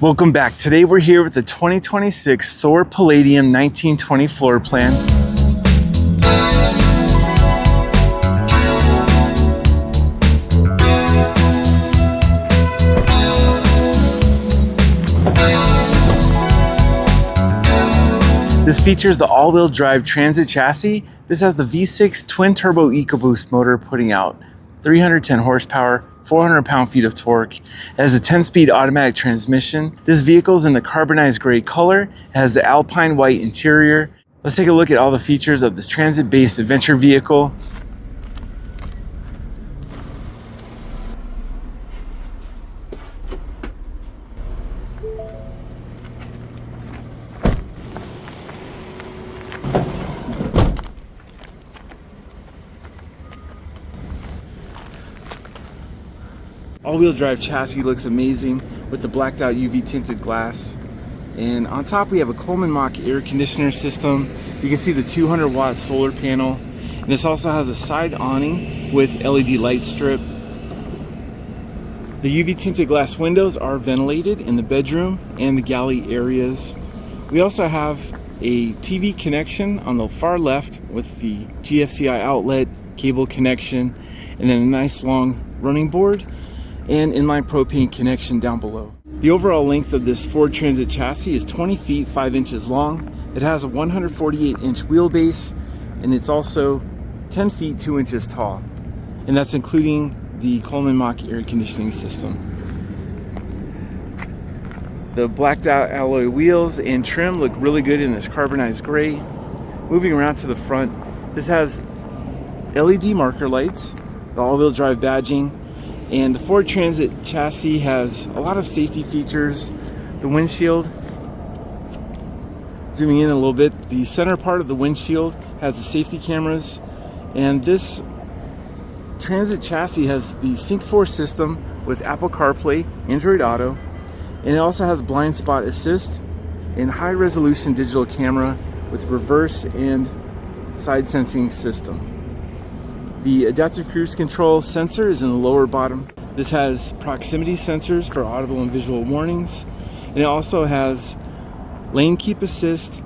Welcome back. Today we're here with the 2026 Thor Palladium 1920 floor plan. This features the all-wheel drive transit chassis. This has the V6 twin-turbo EcoBoost motor putting out 310 horsepower, 400 pound-feet of torque. It has a 10-speed automatic transmission. This vehicle is in the carbonized gray color. It has the Alpine white interior. Let's take a look at all the features of this transit-based adventure vehicle. All-wheel drive chassis looks amazing with the blacked out UV tinted glass. And on top we have a Coleman Mach air conditioner system. You can see the 200 watt solar panel. And this also has a side awning with LED light strip. The UV tinted glass windows are ventilated in the bedroom and the galley areas. We also have a TV connection on the far left with the GFCI outlet, cable connection, and then a nice long running board and inline propane connection down below. The overall length of this Ford Transit chassis is 20 feet 5 inches long. It has a 148 inch wheelbase, and it's also 10 feet 2 inches tall. And that's including the Coleman Mach air conditioning system. The blacked out alloy wheels and trim look really good in this carbonized gray. Moving around to the front, this has LED marker lights, the all-wheel drive badging, and the Ford Transit chassis has a lot of safety features. The windshield, zooming in a little bit, the center part of the windshield has the safety cameras, and this Transit chassis has the Sync 4 system with Apple CarPlay, Android Auto, and it also has blind spot assist and high resolution digital camera with reverse and side sensing system. The adaptive cruise control sensor is in the lower bottom. This has proximity sensors for audible and visual warnings. And it also has lane keep assist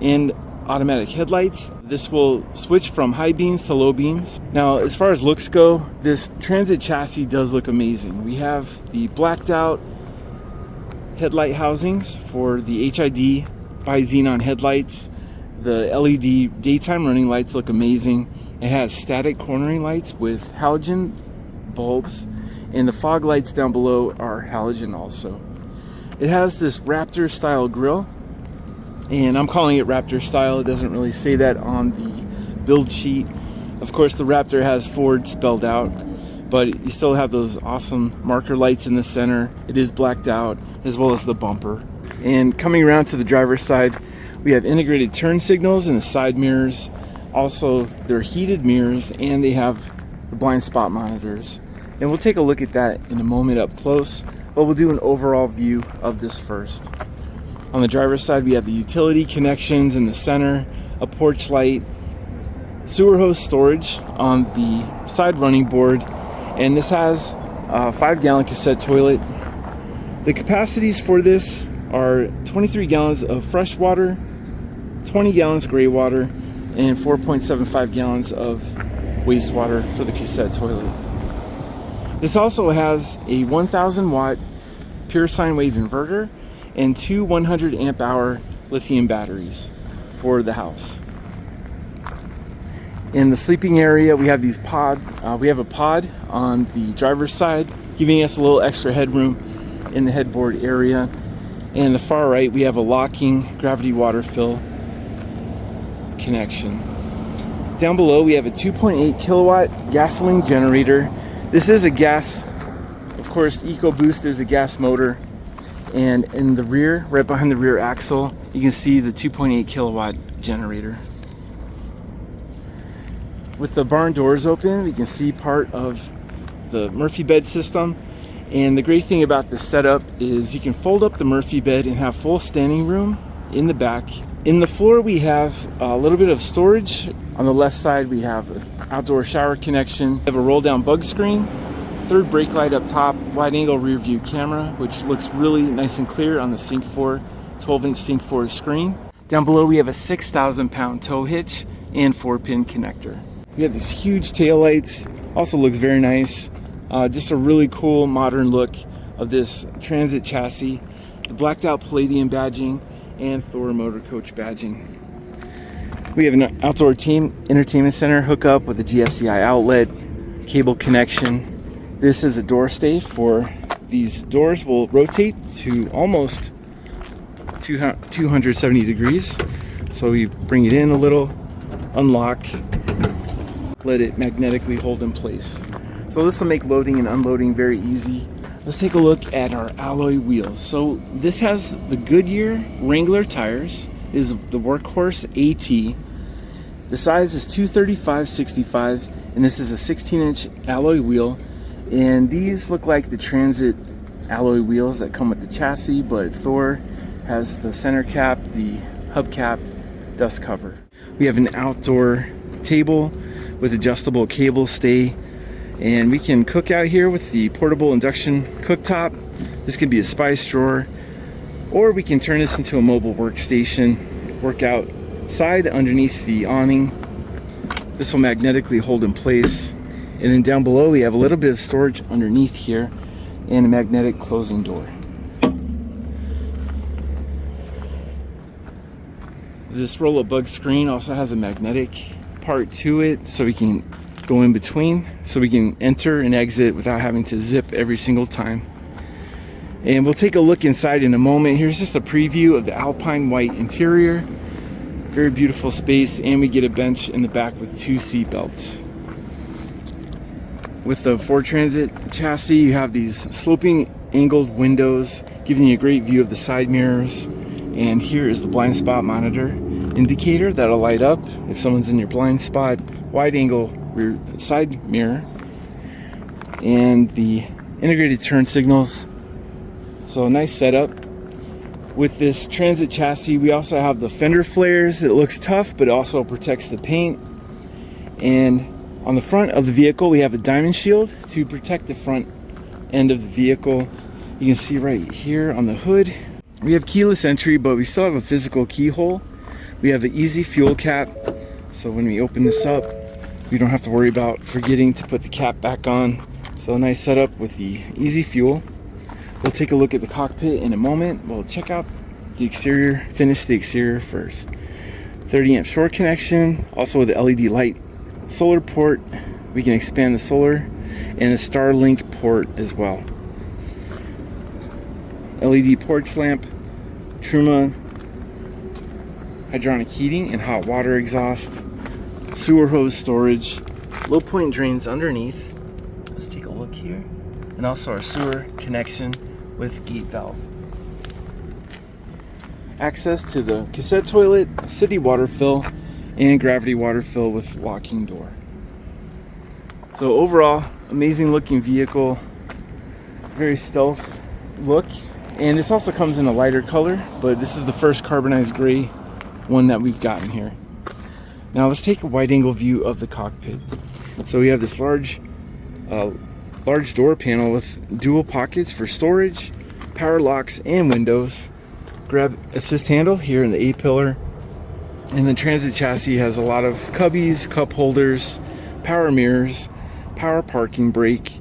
and automatic headlights. This will switch from high beams to low beams. Now, as far as looks go, this Transit chassis does look amazing. We have the blacked out headlight housings for the HID bi-xenon headlights. The LED daytime running lights look amazing. It has static cornering lights with halogen bulbs, and the fog lights down below are halogen also. It has this Raptor style grille, and I'm calling it Raptor style. It doesn't really say that on the build sheet. Of course, the Raptor has Ford spelled out, but you still have those awesome marker lights in the center. It is blacked out, as well as the bumper. And coming around to the driver's side, we have integrated turn signals in the side mirrors. Also, they're heated mirrors, and they have the blind spot monitors. And we'll take a look at that in a moment up close, but we'll do an overall view of this first. On the driver's side, we have the utility connections in the center, a porch light, sewer hose storage on the side running board, and this has a 5-gallon cassette toilet. The capacities for this are 23 gallons of fresh water, 20 gallons gray water, and 4.75 gallons of wastewater for the cassette toilet. This also has a 1000 watt pure sine wave inverter and 2 100 amp hour lithium batteries for the house. In the sleeping area, we have these we have a pod on the driver's side, giving us a little extra headroom in the headboard area. And the far right, we have a locking gravity water fill connection. Down below, we have a 2.8 kilowatt gasoline generator. This is a gas, of course, EcoBoost is a gas motor. And in the rear, right behind the rear axle, you can see the 2.8 kilowatt generator. With the barn doors open, we can see part of the Murphy bed system. And the great thing about this setup is you can fold up the Murphy bed and have full standing room in the back. In the floor, we have a little bit of storage. On the left side, we have an outdoor shower connection. We have a roll down bug screen. Third brake light up top, wide angle rear view camera, which looks really nice and clear on the Sync 4 12-inch Sync 4 screen. Down below we have a 6,000 pound tow hitch and 4-pin connector. We have these huge taillights, also looks very nice. Just a really cool modern look of this Transit chassis. The blacked out Palladium badging and Thor Motor Coach badging. We have an outdoor entertainment center hookup with a GFCI outlet, cable connection. This is a door stay for these doors will rotate to almost 270 degrees. So we bring it in a little, unlock, let it magnetically hold in place. So this will make loading and unloading very easy. Let's take a look at our alloy wheels. So this has the Goodyear Wrangler tires, is the Workhorse AT. The size is 235/65, and this is a 16-inch alloy wheel. And these look like the Transit alloy wheels that come with the chassis, but Thor has the center cap, the hubcap, dust cover. We have an outdoor table with adjustable cable stay, and we can cook out here with the portable induction cooktop. This could be a spice drawer, or we can turn this into a mobile workstation, work outside underneath the awning. This will magnetically hold in place. And then down below we have a little bit of storage underneath here and a magnetic closing door. This roll-up bug screen also has a magnetic part to it, so we can go in between, so we can enter and exit without having to zip every single time. And we'll take a look inside in a moment. Here's just a preview of the Alpine white interior. Very beautiful space, and we get a bench in the back with 2 seat belts. With the Ford Transit chassis, you have these sloping angled windows, giving you a great view of the side mirrors. And here is the blind spot monitor indicator that'll light up if someone's in your blind spot, wide angle rear side mirror, and the integrated turn signals. So a nice setup. With this Transit chassis, we also have the fender flares. It looks tough, but also protects the paint. And on the front of the vehicle, we have a diamond shield to protect the front end of the vehicle. You can see right here on the hood, we have keyless entry, but we still have a physical keyhole. We have an easy fuel cap, so when we open this up, we don't have to worry about forgetting to put the cap back on. So a nice setup with the easy fuel. We'll take a look at the cockpit in a moment. We'll check out the exterior, finish the exterior first. 30 amp short connection, also with the LED light solar port. We can expand the solar, and a Starlink port as well. LED porch lamp, Truma hydronic heating and hot water exhaust, sewer hose storage, low point drains underneath. Let's take a look here. And also our sewer connection with gate valve. Access to the cassette toilet, city water fill, and gravity water fill with locking door. So overall, amazing looking vehicle, very stealth look. And this also comes in a lighter color, but this is the first carbonized gray one that we've gotten here. Now let's take a wide angle view of the cockpit. So we have this large door panel with dual pockets for storage, power locks, and windows. Grab assist handle here in the A-pillar. And the Transit chassis has a lot of cubbies, cup holders, power mirrors, power parking brake.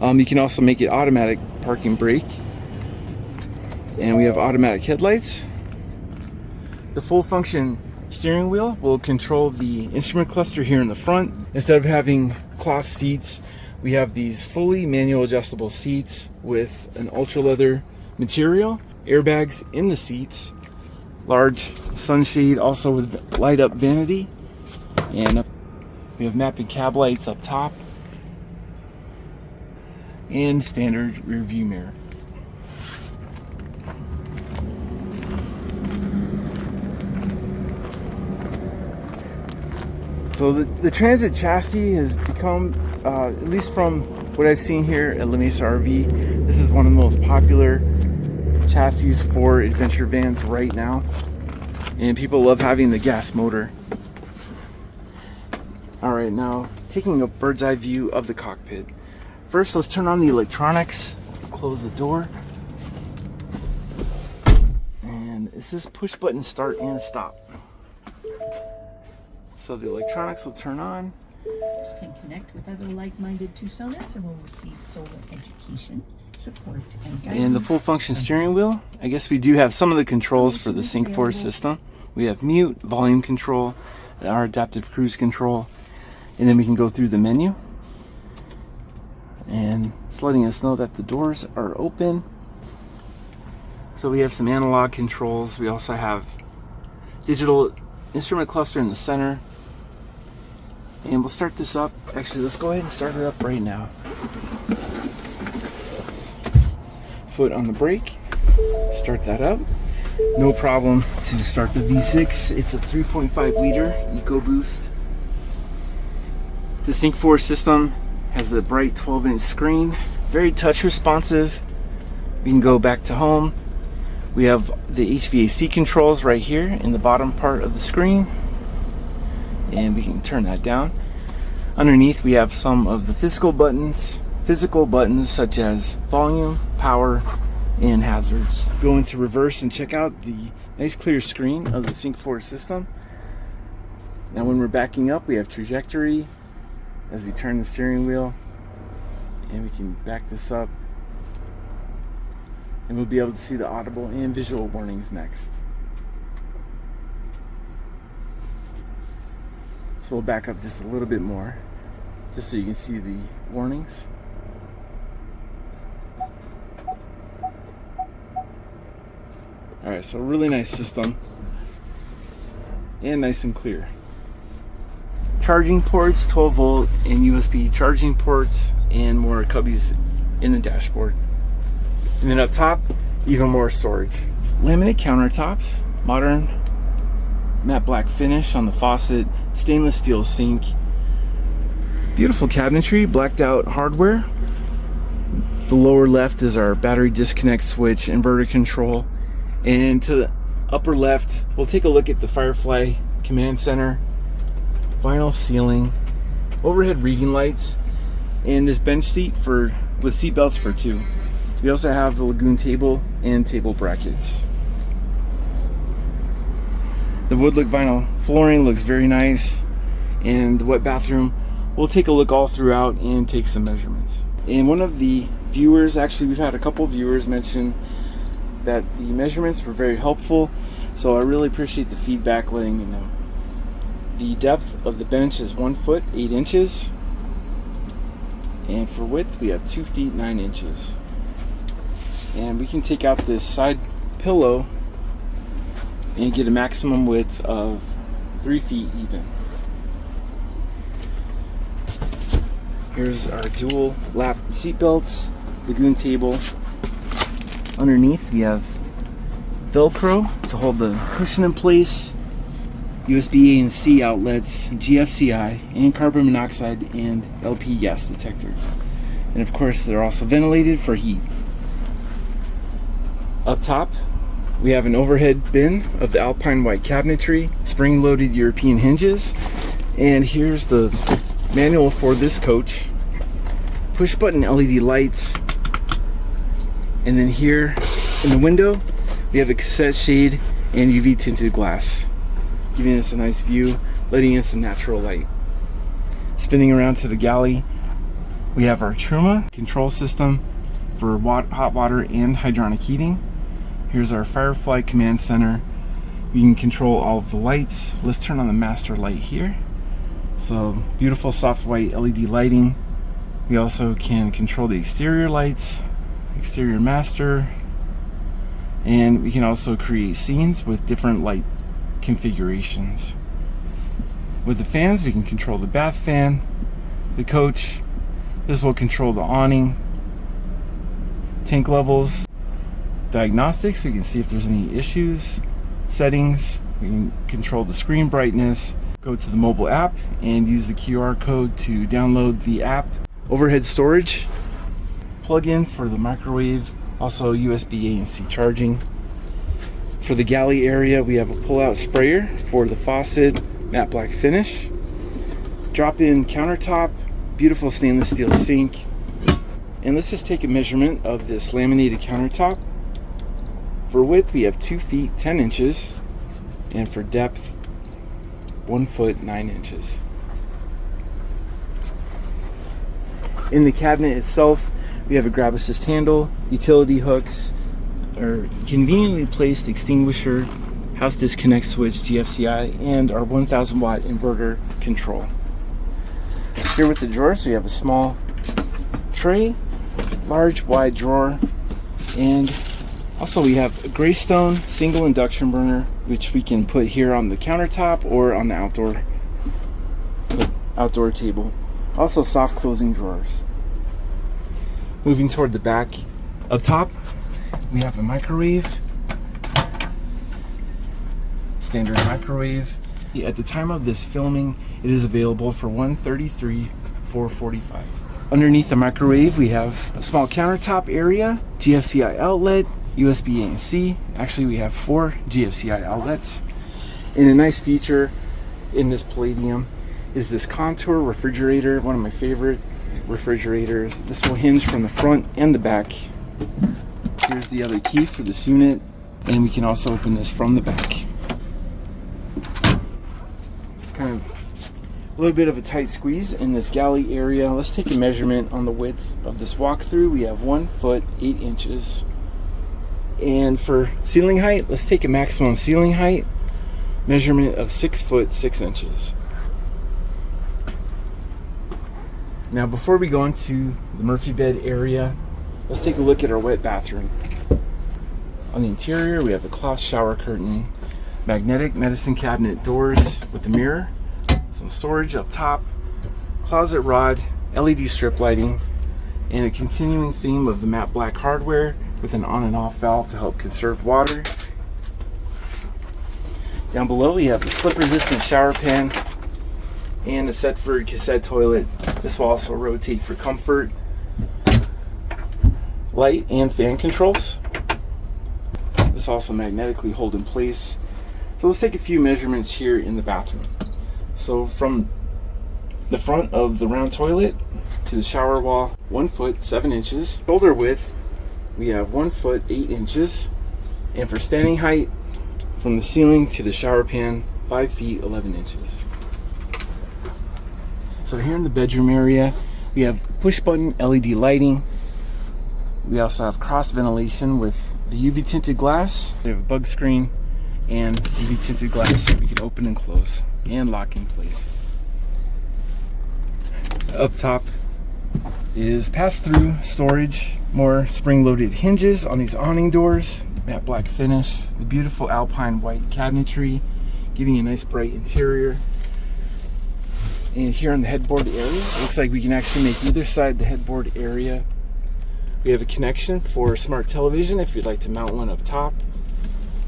You can also make it automatic parking brake. And we have automatic headlights. The full function steering wheel will control the instrument cluster here in the front. Instead of having cloth seats, we have these fully manual adjustable seats with an ultra leather material, airbags in the seats, large sunshade also with light up vanity, and we have mapping cab lights up top, and standard rear view mirror. So the Transit chassis has become, at least from what I've seen here at Mesa RV, this is one of the most popular chassis for adventure vans right now. And people love having the gas motor. Alright, now taking a bird's eye view of the cockpit. First, let's turn on the electronics. Close the door. And this is push button start and stop. So the electronics will turn on. Users can connect with other like-minded Tucsonans and will receive solar education, support, and guidance. And the full function steering wheel. I guess we do have some of the controls for the Sync 4 system. We have mute, volume control, our adaptive cruise control, and then we can go through the menu. And it's letting us know that the doors are open. So we have some analog controls. We also have digital instrument cluster in the center. And we'll start this up. Actually, let's go ahead and start it up right now. Foot on the brake. Start that up. No problem to start the V6. It's a 3.5 liter EcoBoost. The Sync 4 system has a bright 12-inch screen. Very touch responsive. We can go back to home. We have the HVAC controls right here in the bottom part of the screen. And we can turn that down. Underneath we have some of the physical buttons such as volume, power, and hazards. Go into reverse and check out the nice clear screen of the Sync 4 system. Now when we're backing up, we have trajectory as we turn the steering wheel, and we can back this up and we'll be able to see the audible and visual warnings next. So we'll back up just a little bit more, just so you can see the warnings. Alright, so really nice system, and nice and clear. Charging ports, 12 volt and USB charging ports, and more cubbies in the dashboard. And then up top, even more storage. Laminate countertops, modern matte black finish on the faucet, stainless steel sink, beautiful cabinetry, blacked out hardware. The lower left is our battery disconnect switch, inverter control, and to the upper left we'll take a look at the Firefly command center, vinyl ceiling, overhead reading lights, and this bench seat with seat belts for two. We also have the Lagoon table and table brackets. The wood look vinyl flooring looks very nice, and the wet bathroom, we'll take a look all throughout and take some measurements. And one of the viewers, actually we've had a couple viewers mention that the measurements were very helpful, so I really appreciate the feedback letting me know. The depth of the bench is 1 foot 8 inches, and for width we have 2 feet 9 inches. And we can take out this side pillow and get a maximum width of 3 feet even. Here's our dual lap seat belts, Lagoon table. Underneath we have Velcro to hold the cushion in place, USB A and C outlets, GFCI, and carbon monoxide and LP gas detector. And of course they're also ventilated for heat. Up top we have an overhead bin of the Alpine white cabinetry, spring-loaded European hinges, and here's the manual for this coach. Push button LED lights, and then here in the window we have a cassette shade and UV tinted glass, giving us a nice view, letting in some natural light. Spinning around to the galley, we have our Truma control system for hot water and hydronic heating. Here's our Firefly command center. We can control all of the lights. Let's turn on the master light here. So beautiful soft white LED lighting. We also can control the exterior lights, exterior master, and we can also create scenes with different light configurations. With the fans, we can control the bath fan, the coach. This will control the awning, tank levels, diagnostics. We can see if there's any issues, settings. We can control the screen brightness, go to the mobile app and use the QR code to download the app. Overhead storage, plug-in for the microwave, also USB A and C charging. For the galley area, we have a pull-out sprayer for the faucet, matte black finish, drop-in countertop, beautiful stainless steel sink, And let's just take a measurement of this laminated countertop. For width, we have 2 feet 10 inches, and for depth, 1 foot 9 inches. In the cabinet itself, we have a grab assist handle, utility hooks, our conveniently placed extinguisher, house disconnect switch, GFCI, and our 1000 watt inverter control. Here with the drawers, we have a small tray, large wide drawer, and also we have a Greystone single induction burner, which we can put here on the countertop or on the outdoor table. Also soft closing drawers. Moving toward the back, up top we have a microwave, standard microwave. At the time of this filming, it is available for $133,445. Underneath the microwave, we have a small countertop area, GFCI outlet, USB A and C. Actually, we have 4 GFCI outlets. And a nice feature in this Palladium is this contour refrigerator, one of my favorite refrigerators. This will hinge from the front and the back. Here's the other key for this unit, and we can also open this from the back. It's kind of a little bit of a tight squeeze in this galley area. Let's take a measurement on the width of this walkthrough. We have 1 foot 8 inches. And for ceiling height, let's take a maximum ceiling height measurement of 6 foot 6 inches. Now, before we go into the Murphy bed area, let's take a look at our wet bathroom. On the interior, we have a cloth shower curtain, magnetic medicine cabinet doors with a mirror, some storage up top, closet rod, LED strip lighting, and a continuing theme of the matte black hardware with an on and off valve to help conserve water. Down below, we have a slip resistant shower pan and a Thetford cassette toilet. This will also rotate for comfort. Light and fan controls. This also magnetically hold in place. So let's take a few measurements here in the bathroom. So from the front of the round toilet to the shower wall, 1 foot 7 inches. Shoulder width, we have 1 foot 8 inches. And for standing height, from the ceiling to the shower pan, 5 feet 11 inches. So here in the bedroom area, we have push button LED lighting. We also have cross ventilation with the UV tinted glass. We have a bug screen and UV tinted glass we can open and close and lock in place. Up top is pass-through storage, more spring-loaded hinges on these awning doors, matte black finish, the beautiful Alpine white cabinetry, giving a nice bright interior. And here on the headboard area, it looks like we can actually make either side the headboard area. We have a connection for a smart television if you'd like to mount one up top,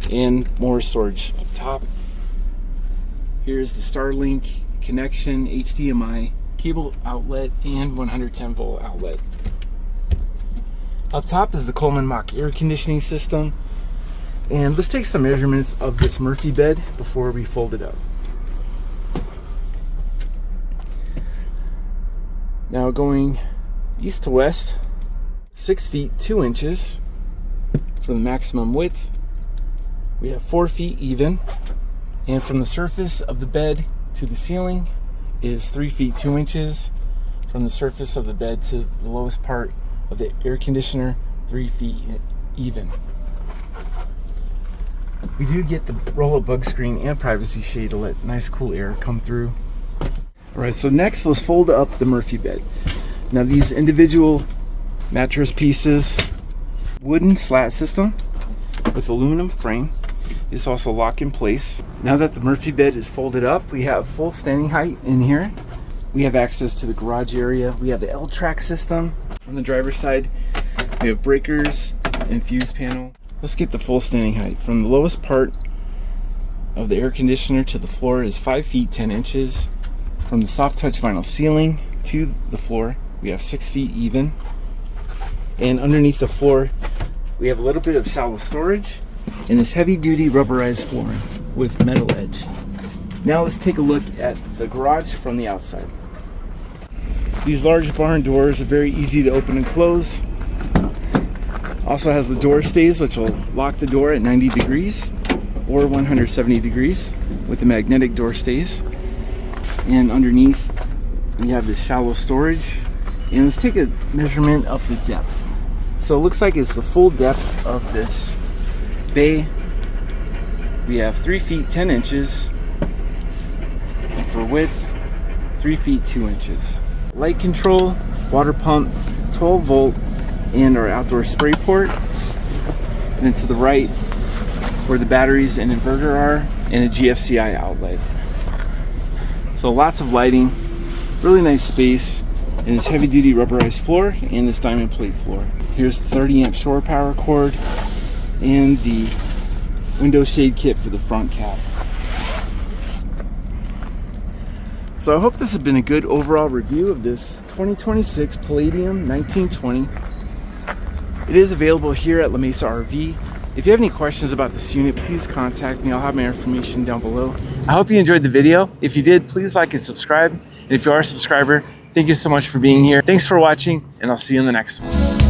and more storage up top. Here's the Starlink connection, HDMI cable outlet, and 110 volt outlet. Up top is the Coleman Mach air conditioning system. And let's take some measurements of this Murphy bed before we fold it up. Now going east to west, 6 feet 2 inches for the maximum width. We have 4 feet even, and from the surface of the bed to the ceiling is 3 feet 2 inches. From the surface of the bed to the lowest part of the air conditioner, 3 feet even. We do get the roll-up bug screen and privacy shade to let nice cool air come through. Alright, so next let's fold up the Murphy bed. Now these individual mattress pieces, wooden slat system with aluminum frame. This also lock in place. Now that the Murphy bed is folded up, we have full standing height in here. We have access to the garage area. We have the L-track system. On the driver's side, we have breakers and fuse panel. Let's get the full standing height. From the lowest part of the air conditioner to the floor is 5 feet 10 inches. From the soft touch vinyl ceiling to the floor, we have 6 feet even. And underneath the floor, we have a little bit of shallow storage and this heavy duty rubberized flooring with metal edge. Now let's take a look at the garage from the outside. These large barn doors are very easy to open and close. Also has the door stays, which will lock the door at 90 degrees or 170 degrees with the magnetic door stays. And underneath we have this shallow storage. And let's take a measurement of the depth. So it looks like it's the full depth of this bay. We have 3 feet 10 inches, and for width 3 feet 2 inches. Light control, water pump, 12 volt, and our outdoor spray port. And then to the right, where the batteries and inverter are, and a GFCI outlet. So lots of lighting, really nice space, and this heavy duty rubberized floor and this diamond plate floor. Here's the 30 amp shore power cord and the window shade kit for the front cap. So I hope this has been a good overall review of this 2026 Palladium 1920. It is available here at Mesa RV. If you have any questions about this unit, please contact me. I'll have my information down below. I hope you enjoyed the video. If you did, please like and subscribe. And if you are a subscriber, thank you so much for being here. Thanks for watching, and I'll see you in the next one.